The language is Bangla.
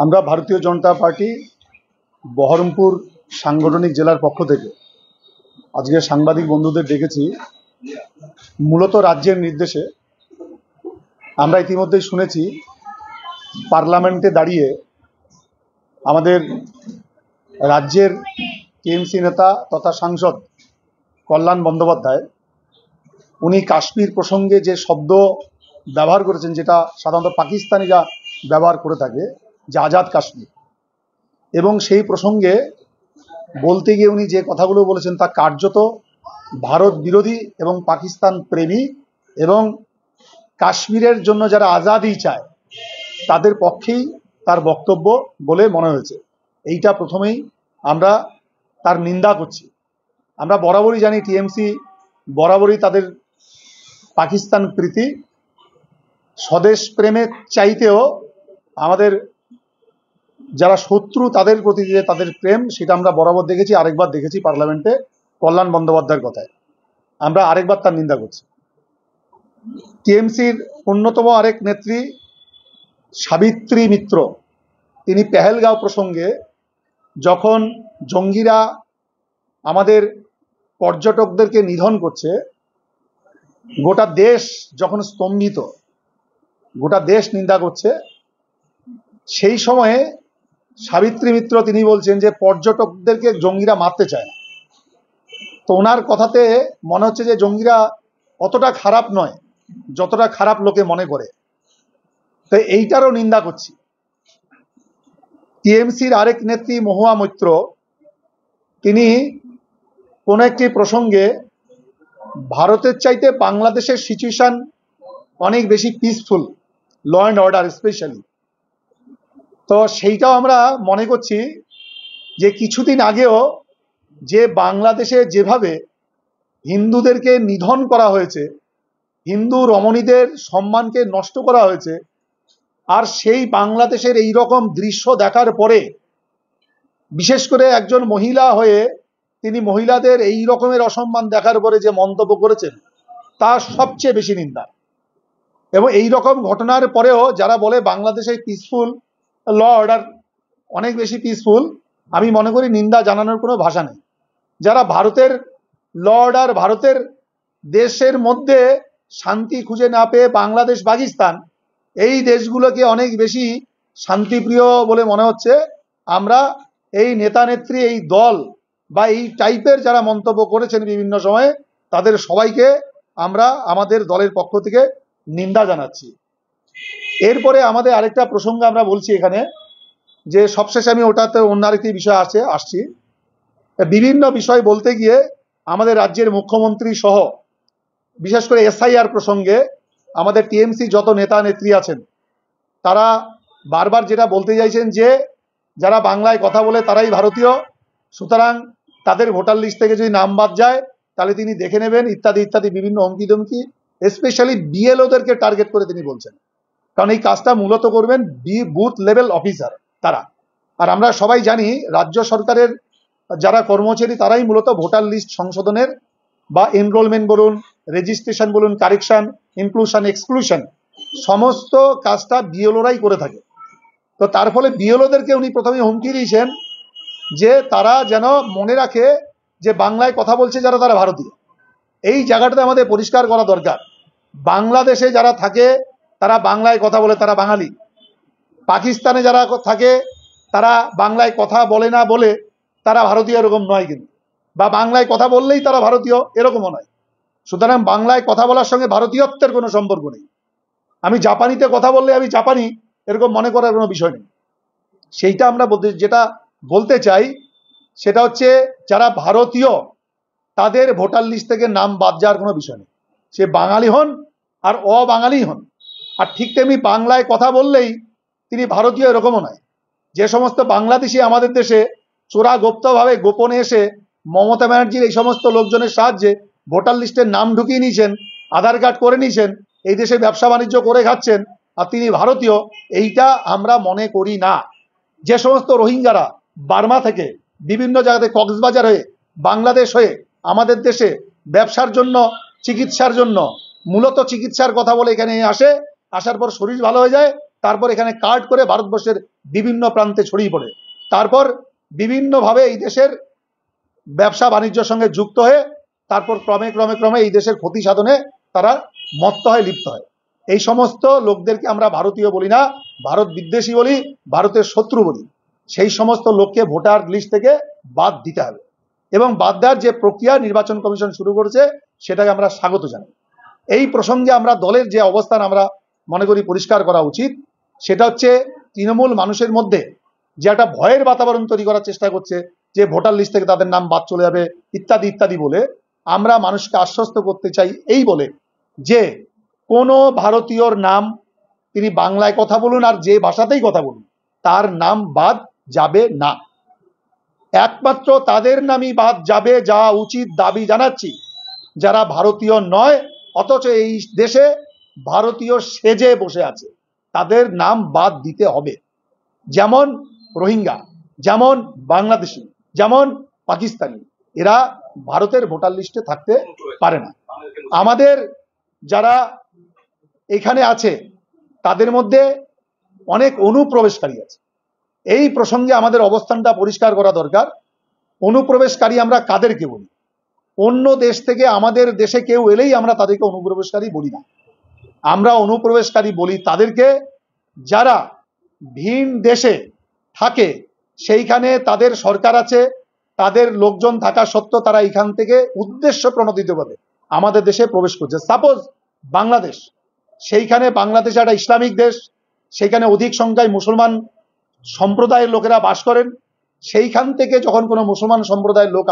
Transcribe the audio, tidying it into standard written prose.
আমরা ভারতীয় জনতা পার্টি বহরমপুর সাংগঠনিক জেলার পক্ষ থেকে আজকে সাংবাদিক বন্ধুদের ডেকেছি। মূলত রাজ্যের নির্দেশে আমরা ইতিমধ্যেই শুনেছি পার্লামেন্টে দাঁড়িয়ে আমাদের রাজ্যের টিএমসি নেতা তথা সাংসদ কল্যাণ বন্দ্যোপাধ্যায় উনি কাশ্মীর প্রসঙ্গে যে শব্দ ব্যবহার করেছেন, যেটা সাধারণত পাকিস্তানিরা ব্যবহার করে থাকে, যে আজাদ কাশ্মীর, এবং সেই প্রসঙ্গে বলতে গিয়ে উনি যে কথাগুলো বলেছেন তা কার্যত ভারত বিরোধী এবং পাকিস্তান প্রেমী এবং কাশ্মীরের জন্য যারা আজাদি চায় তাদের পক্ষেই তার বক্তব্য বলে মনে হয়েছে। এইটা প্রথমেই আমরা তার নিন্দা করছি। আমরা বরাবরই জানি টিএমসি বরাবরই তাদের পাকিস্তান প্রীতি, স্বদেশ প্রেমের চাইতেও আমাদের যারা শত্রু তাদের প্রতি যে তাদের প্রেম, সেটা আমরা বরাবর দেখেছি। আরেকবার দেখেছি পার্লামেন্টে কল্যাণ বন্দ্যোপাধ্যায়ের কথায়, আমরা আরেকবার তার নিন্দা করছি। টিএমসির অন্যতম আরেক নেত্রী সাবিত্রী মিত্র, তিনি পেহেলগাঁও প্রসঙ্গে যখন জঙ্গিরা আমাদের পর্যটকদেরকে নিধন করছে, গোটা দেশ যখন স্তম্ভিত, গোটা দেশ নিন্দা করছে, সেই সময়ে সাবিত্রী মিত্র তিনি বলছেন যে পর্যটকদেরকে জঙ্গিরা মারতে চায় না। তো ওনার কথাতে মনে হচ্ছে যে জঙ্গিরা অতটা খারাপ নয় যতটা খারাপ লোকে মনে করে। তো এইটারও নিন্দা করছি। টিএমসির আরেক নেত্রী মহুয়া মৈত্র, তিনি কোন একটি প্রসঙ্গে ভারতের চাইতে বাংলাদেশের সিচুয়েশন অনেক বেশি peaceful, law and order specially. তো সেইটাও আমরা মনে করছি যে কিছুদিন আগেও যে বাংলাদেশে যেভাবে হিন্দুদেরকে নিধন করা হয়েছে, হিন্দু রমণীদের সম্মানকে নষ্ট করা হয়েছে, আর সেই বাংলাদেশের এই রকম দৃশ্য দেখার পরে বিশেষ করে একজন মহিলা হয়ে তিনি মহিলাদের এই রকমের অসম্মান দেখার পরে যে মন্তব্য করেছেন তা সবচেয়ে বেশি নিন্দা। এবং এই রকম ঘটনার পরেও যারা বলে বাংলাদেশে পিসফুল, ল অর্ডার অনেক বেশি পিসফুল, আমি মনে করি নিন্দা জানানোর কোনো ভাষা নেই। যারা ভারতের ল অর্ডার, ভারতের দেশের মধ্যে শান্তি খুঁজে না পেয়ে বাংলাদেশ, পাকিস্তান এই দেশগুলোকে অনেক বেশি শান্তিপ্রিয় বলে মনে হচ্ছে, আমরা এই নেতা নেত্রী, এই দল বা এই টাইপের যারা মন্তব্য করেছেন বিভিন্ন সময়ে, তাদের সবাইকে আমরা আমাদের দলের পক্ষ থেকে নিন্দা জানাচ্ছি। এরপরে আমাদের আরেকটা প্রসঙ্গ আমরা বলছি এখানে, যে সবশেষে আমি ওটাতে অন্য আরেকটি বিষয় আসছি। বিভিন্ন বিষয় বলতে গিয়ে আমাদের রাজ্যের মুখ্যমন্ত্রী সহ বিশেষ করে এসআইআর প্রসঙ্গে আমাদের টিএমসি যত নেতা নেত্রী আছেন তারা বারবার যেটা বলতে চাইছেন যে যারা বাংলায় কথা বলে তারাই ভারতীয়, সুতরাং তাদের ভোটার লিস্ট থেকে যদি নাম বাদ যায় তাহলে তিনি দেখে নেবেন, ইত্যাদি ইত্যাদি বিভিন্ন হুমকি ধমকি, স্পেশালি বিএলওদেরকে টার্গেট করে তিনি বলছেন। কারণ এই কাজটা মূলত করবেন বুথ লেভেল অফিসার তারা। আর আমরা সবাই জানি রাজ্য সরকারের যারা কর্মচারী তারাই মূলত ভোটার লিস্ট সংশোধনের বা এনরোলমেন্ট বলুন, রেজিস্ট্রেশন বলুন, কারেকশন, ইনক্লুশন, এক্সক্লুশন সমস্ত কাজটা বিএলওরাই করে থাকে। তো তার ফলে বিএলওদেরকে উনি প্রথমে হুমকি দিয়েছেন যে তারা যেন মনে রাখে যে বাংলায় কথা বলছে যারা তারা ভারতীয়। এই জায়গাটাতে আমাদের পরিষ্কার করা দরকার। বাংলাদেশে যারা থাকে তারা বাংলায় কথা বলে তারা বাঙালি, পাকিস্তানে যারা থাকে তারা বাংলায় কথা বলে না বলে তারা ভারতীয় এরকম নয়, কিন্তু বা বাংলায় কথা বললেই তারা ভারতীয় এরকমও নয়। সুতরাং বাংলায় কথা বলার সঙ্গে ভারতীয়ত্বের কোনো সম্পর্ক নেই। আমি জাপানিতে কথা বললে আমি জাপানি এরকম মনে করার কোনো বিষয় নেই। সেইটা আমরা যেটা বলতে চাই সেটা হচ্ছে যারা ভারতীয় তাদের ভোটার লিস্ট থেকে নাম বাদ যাওয়ার কোনো বিষয় নেই, সে বাঙালি হন আর অবাঙালি হন। আর ঠিক তেমনি বাংলায় কথা বললেই তিনি ভারতীয় এরকমও নয়। যে সমস্ত বাংলাদেশি আমাদের দেশে চোরা গুপ্তভাবে গোপনে এসে মমতা ব্যানার্জির এই সমস্ত লোকজনের সাহায্যে ভোটার লিস্টের নাম ঢুকিয়ে নিয়েছেন, আধার কার্ড করে নিয়েছেন, এই দেশে ব্যবসা বাণিজ্য করে খাচ্ছেন, আর তিনি ভারতীয়, এইটা আমরা মনে করি না। যে সমস্ত রোহিঙ্গারা বার্মা থেকে বিভিন্ন জায়গাতে কক্সবাজার হয়ে বাংলাদেশ হয়ে আমাদের দেশে ব্যবসার জন্য, চিকিৎসার জন্য, মূলত চিকিৎসার কথা বলে এখানে আসে, আসার পর শরীর ভালো হয়ে যায়, তারপর এখানে কার্ড করে ভারতবর্ষের বিভিন্ন প্রান্তে ছড়িয়ে পড়ে, তারপর বিভিন্নভাবে এই দেশের ব্যবসা বাণিজ্যের সঙ্গে যুক্ত হয়ে তারপর ক্রমে ক্রমে ক্রমে এই দেশের ক্ষতি সাধনে তারা মত্ত হয়, লিপ্ত হয়। এই সমস্ত লোকদেরকে আমরা ভারতীয় বলি না, ভারত বিদ্বেষী বলি, ভারতের শত্রু বলি। সেই সমস্ত লোককে ভোটার লিস্ট থেকে বাদ দিতে হবে এবং বাদ দেওয়ার যে প্রক্রিয়া নির্বাচন কমিশন শুরু করেছে সেটাকে আমরা স্বাগত জানাই। এই প্রসঙ্গে আমরা দলের যে অবস্থান আমরা মনে করি পরিষ্কার করা উচিত, সেটা হচ্ছে তৃণমূল মানুষের মধ্যে যে একটা ভয়ের বাতাবরণ তৈরি করার চেষ্টা করছে যে ভোটার লিস্ট থেকে তাদের নাম বাদ চলে যাবে ইত্যাদি ইত্যাদি বলে, আমরা মানুষকে আশ্বস্ত করতে চাই এই বলে যে কোনো ভারতীয়র নাম তিনি বাংলায় কথা বলুন আর যে ভাষাতেই কথা বলুন, তার নাম বাদ যাবে না। একমাত্র তাদের নামই বাদ যাবে, যা উচিত দাবি জানাচ্ছি, যারা ভারতীয় নয় অথচ এই দেশে ভারতীয় সেজে বসে আছে, তাদের নাম বাদ দিতে হবে। যেমন রোহিঙ্গা, যেমন বাংলাদেশি, যেমন পাকিস্তানি, এরা ভারতের ভোটার লিস্টে থাকতে পারে না। আমাদের যারা এখানে আছে তাদের মধ্যে অনেক অনুপ্রবেশকারী আছে। এই প্রসঙ্গে আমাদের অবস্থানটা পরিষ্কার করা দরকার। অনুপ্রবেশকারী আমরা কাদেরকে বলি? অন্য দেশ থেকে আমাদের দেশে কেউ এলেই আমরা তাদেরকে অনুপ্রবেশকারী বলি না। আমরা অনুপ্রবেশকারী বলি তাদেরকে যারা ভিন দেশে থাকে, সেইখানে তাদের সরকার আছে, তাদের লোকজন থাকা সত্ত্বেও তারা এখান থেকে উদ্দেশ্য প্রণোদিতভাবে আমাদের দেশে প্রবেশ করছে। সাপোজ বাংলাদেশ, সেইখানে বাংলাদেশ একটা ইসলামিক দেশ, সেইখানে অধিক সংখ্যায় মুসলমান সম্প্রদায়ের লোকেরা বাস করেন। সেইখান থেকে যখন কোনো মুসলমান সম্প্রদায়ের লোক